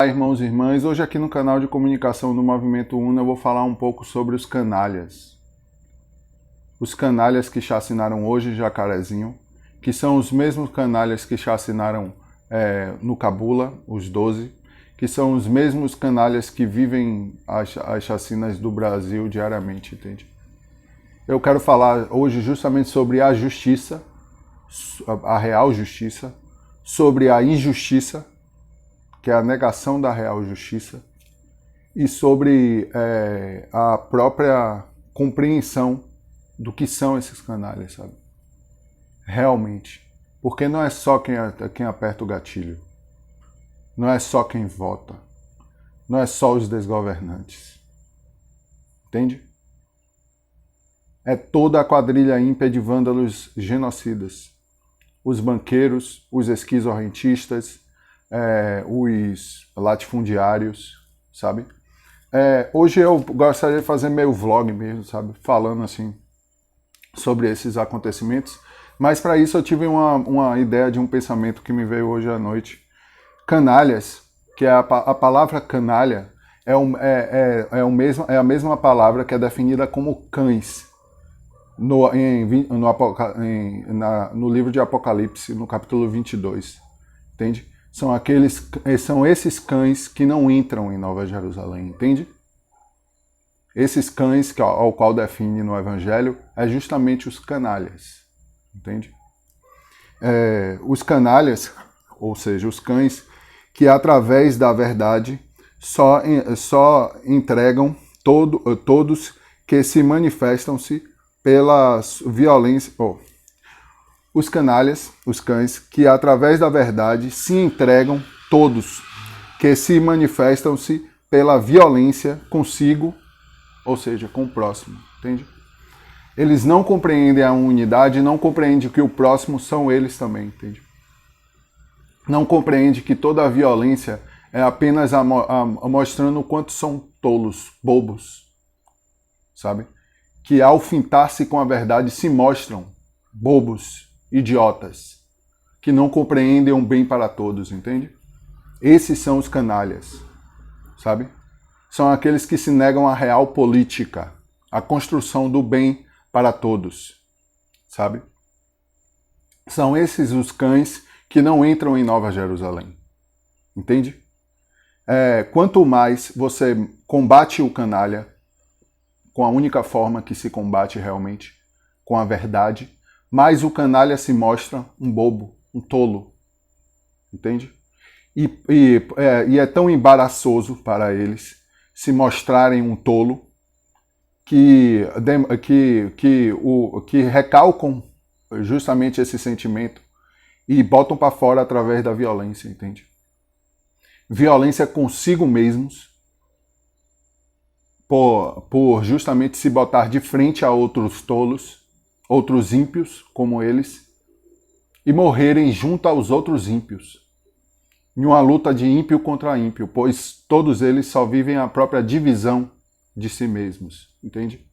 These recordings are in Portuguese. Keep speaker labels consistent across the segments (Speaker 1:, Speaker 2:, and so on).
Speaker 1: Olá, irmãos e irmãs. Hoje aqui no canal de comunicação do Movimento Una eu vou falar um pouco sobre os canalhas. Os canalhas que chacinaram hoje Jacarezinho, que são os mesmos canalhas que chacinaram no Cabula, os 12, que são os mesmos canalhas que vivem as chacinas do Brasil diariamente, entende? Eu quero falar hoje justamente sobre a justiça, a real justiça, sobre a injustiça, que é a negação da real justiça, e sobre a própria compreensão do que são esses canalhas, sabe? Realmente. Porque não é só quem aperta o gatilho, não é só quem vota, não é só os desgovernantes. Entende? É toda a quadrilha ímpia de vândalos genocidas. Os banqueiros, os esquizorrentistas, os latifundiários, sabe? Hoje eu gostaria de fazer meio vlog mesmo, sabe? Falando assim sobre esses acontecimentos, mas para isso eu tive uma ideia de um pensamento que me veio hoje à noite. Canalhas, que é a palavra canalha, é a mesma palavra que é definida como cães no livro de Apocalipse, no capítulo 22, entende? São esses cães que não entram em Nova Jerusalém, entende? Esses cães ao qual define no Evangelho é justamente os canalhas, entende? Os canalhas, ou seja, os cães que através da verdade só entregam todos que se manifestam-se pela violência. Os canalhas, os cães, que através da verdade se entregam todos, que se manifestam-se pela violência consigo, ou seja, com o próximo, entende? Eles não compreendem a unidade, não compreendem que o próximo são eles também, entende? Não compreendem que toda a violência é apenas mostrando o quanto são tolos, bobos, sabe? Que ao fintar-se com a verdade se mostram bobos, idiotas, que não compreendem o bem para todos, entende? Esses são os canalhas, sabe? São aqueles que se negam à real política, à construção do bem para todos, sabe? São esses os cães que não entram em Nova Jerusalém, entende? Quanto mais você combate o canalha, com a única forma que se combate realmente, com a verdade, mais o canalha se mostra um bobo, um tolo, entende? E é tão embaraçoso para eles se mostrarem um tolo que recalcam justamente esse sentimento e botam para fora através da violência, entende? Violência consigo mesmos, por justamente se botar de frente a outros tolos, outros ímpios como eles, e morrerem junto aos outros ímpios, em uma luta de ímpio contra ímpio, pois todos eles só vivem a própria divisão de si mesmos, entende?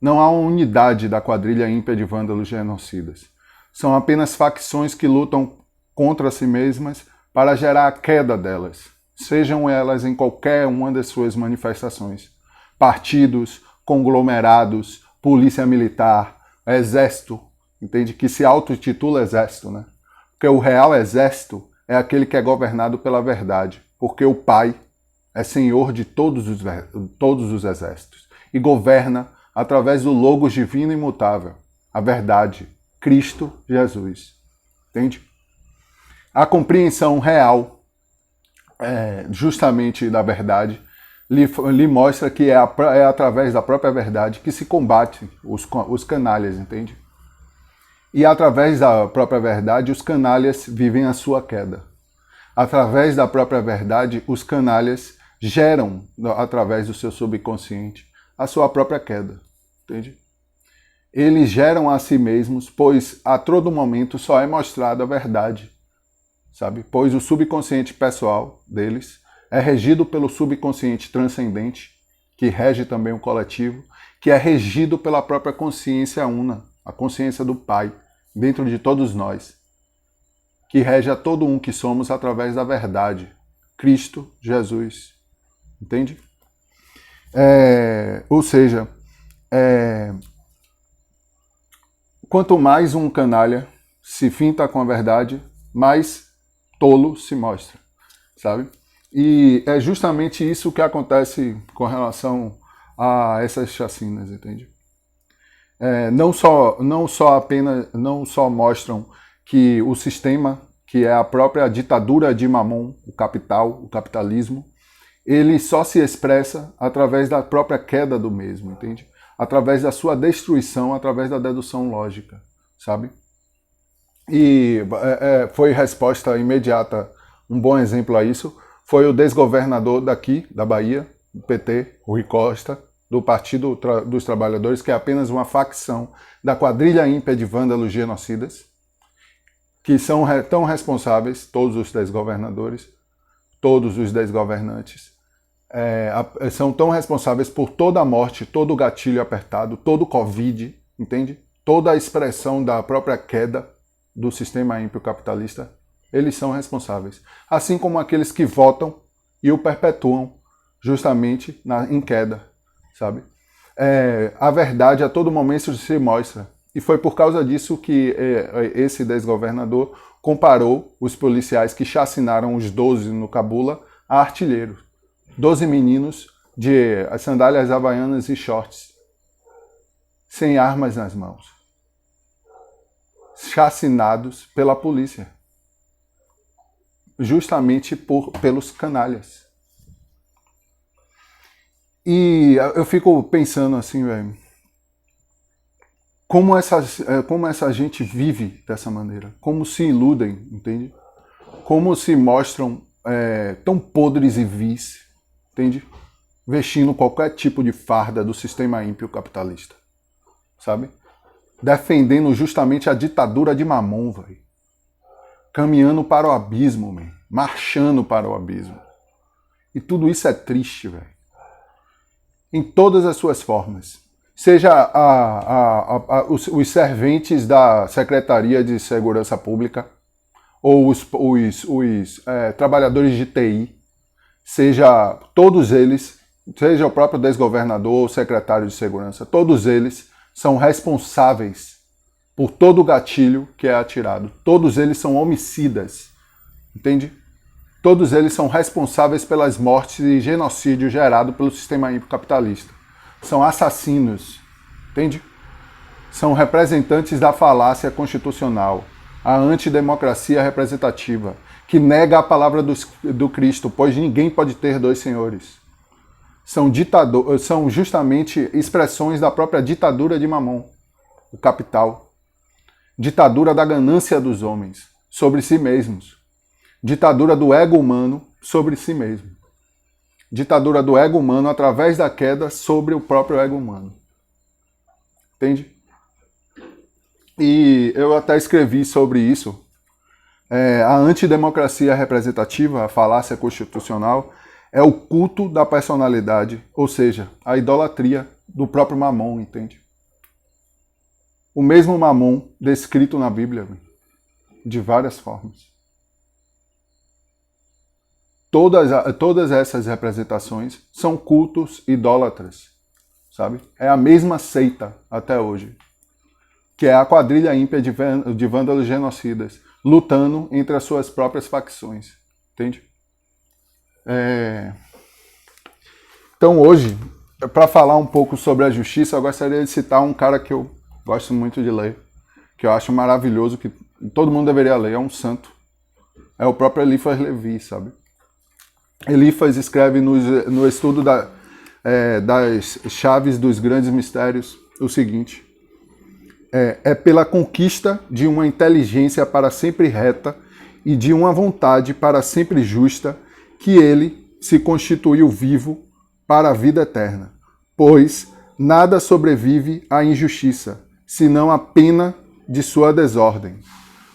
Speaker 1: Não há uma unidade da quadrilha ímpia de vândalos genocidas. São apenas facções que lutam contra si mesmas para gerar a queda delas, sejam elas em qualquer uma das suas manifestações. Partidos, conglomerados, polícia militar, exército, entende? Que se autotitula exército, né? Porque o real exército é aquele que é governado pela verdade, porque o Pai é senhor de todos os exércitos e governa através do Logos divino e imutável, a verdade, Cristo Jesus, entende? A compreensão real, justamente da verdade, lhe mostra que é através da própria verdade que se combate os canalhas, entende? E através da própria verdade, os canalhas vivem a sua queda. Através da própria verdade, os canalhas geram, através do seu subconsciente, a sua própria queda, entende? Eles geram a si mesmos, pois a todo momento só é mostrada a verdade, sabe? Pois o subconsciente pessoal deles é regido pelo subconsciente transcendente, que rege também o coletivo, que é regido pela própria consciência una, a consciência do Pai, dentro de todos nós, que rege a todo um que somos através da verdade, Cristo Jesus. Entende? Ou seja, quanto mais um canalha se finta com a verdade, mais tolo se mostra, sabe? E é justamente isso que acontece com relação a essas chacinas, entende? Não só mostram que o sistema, que é a própria ditadura de Mamon, o capital, o capitalismo, ele só se expressa através da própria queda do mesmo, entende? Através da sua destruição, através da dedução lógica, sabe? E foi resposta imediata, um bom exemplo a isso, foi o desgovernador daqui, da Bahia, do PT, Rui Costa, do Partido dos Trabalhadores, que é apenas uma facção da quadrilha ímpia de vândalos genocidas, que são tão responsáveis, todos os desgovernadores, todos os desgovernantes, são tão responsáveis por toda a morte, todo o gatilho apertado, todo o Covid, entende? Toda a expressão da própria queda do sistema ímpio capitalista, eles são responsáveis. Assim como aqueles que votam e o perpetuam justamente em queda, sabe? A verdade a todo momento se mostra. E foi por causa disso que esse desgovernador comparou os policiais que chacinaram os 12 no Cabula a artilheiros. 12 meninos de sandálias havaianas e shorts, sem armas nas mãos, chacinados pela polícia, justamente pelos canalhas. E eu fico pensando assim, velho, como essa gente vive dessa maneira, como se iludem, entende? Como se mostram tão podres e vis, entende? Vestindo qualquer tipo de farda do sistema ímpio capitalista, sabe? Defendendo justamente a ditadura de Mamon, velho. Caminhando para o abismo, man. Marchando para o abismo. E tudo isso é triste, velho. Em todas as suas formas. Seja os serventes da Secretaria de Segurança Pública, ou os trabalhadores de TI, seja todos eles, seja o próprio desgovernador ou secretário de segurança, todos eles são responsáveis por todo o gatilho que é atirado. Todos eles são homicidas, entende? Todos eles são responsáveis pelas mortes e genocídio gerado pelo sistema ímpio capitalista. São assassinos, entende? São representantes da falácia constitucional, a antidemocracia representativa, que nega a palavra do Cristo, pois ninguém pode ter dois senhores. São justamente expressões da própria ditadura de Mamon, o capital. Ditadura da ganância dos homens sobre si mesmos. Ditadura do ego humano sobre si mesmo. Ditadura do ego humano através da queda sobre o próprio ego humano. Entende? E eu até escrevi sobre isso. A antidemocracia representativa, a falácia constitucional, é o culto da personalidade, ou seja, a idolatria do próprio Mamon, entende? O mesmo Mamon descrito na Bíblia, de várias formas. Todas essas representações são cultos idólatras, sabe? É a mesma seita até hoje, que é a quadrilha ímpia de vândalos genocidas, lutando entre as suas próprias facções, entende? Então hoje, para falar um pouco sobre a justiça, eu gostaria de citar um cara que eu gosto muito de ler, que eu acho maravilhoso, que todo mundo deveria ler, é um santo. É o próprio Eliphas Levi, sabe? Eliphas escreve no estudo das chaves dos grandes mistérios o seguinte: é pela conquista de uma inteligência para sempre reta e de uma vontade para sempre justa que ele se constituiu vivo para a vida eterna, pois nada sobrevive à injustiça, senão a pena de sua desordem.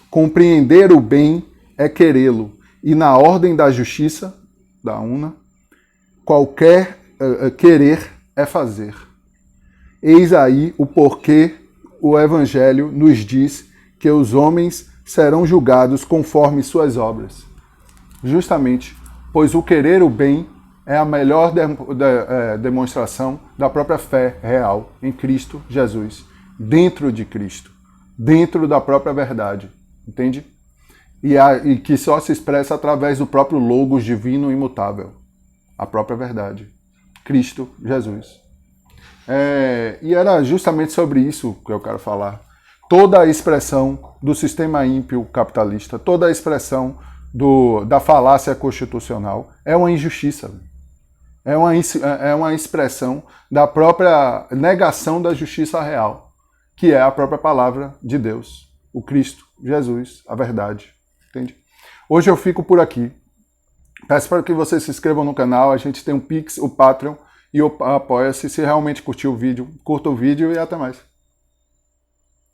Speaker 1: Compreender o bem é querê-lo, e na ordem da justiça, da una, qualquer querer é fazer. Eis aí o porquê o Evangelho nos diz que os homens serão julgados conforme suas obras. Justamente pois o querer o bem é a melhor demonstração da própria fé real em Cristo Jesus, dentro de Cristo, dentro da própria verdade, entende? E que só se expressa através do próprio Logos divino e imutável, a própria verdade, Cristo Jesus. E era justamente sobre isso que eu quero falar. Toda a expressão do sistema ímpio capitalista, toda a expressão da falácia constitucional é uma injustiça. É uma expressão da própria negação da justiça real, que é a própria palavra de Deus, o Cristo, Jesus, a verdade. Entende? Hoje eu fico por aqui. Peço para que vocês se inscrevam no canal. A gente tem o Pix, o Patreon e o Apoia-se. Se realmente curtiu o vídeo, curta o vídeo e até mais.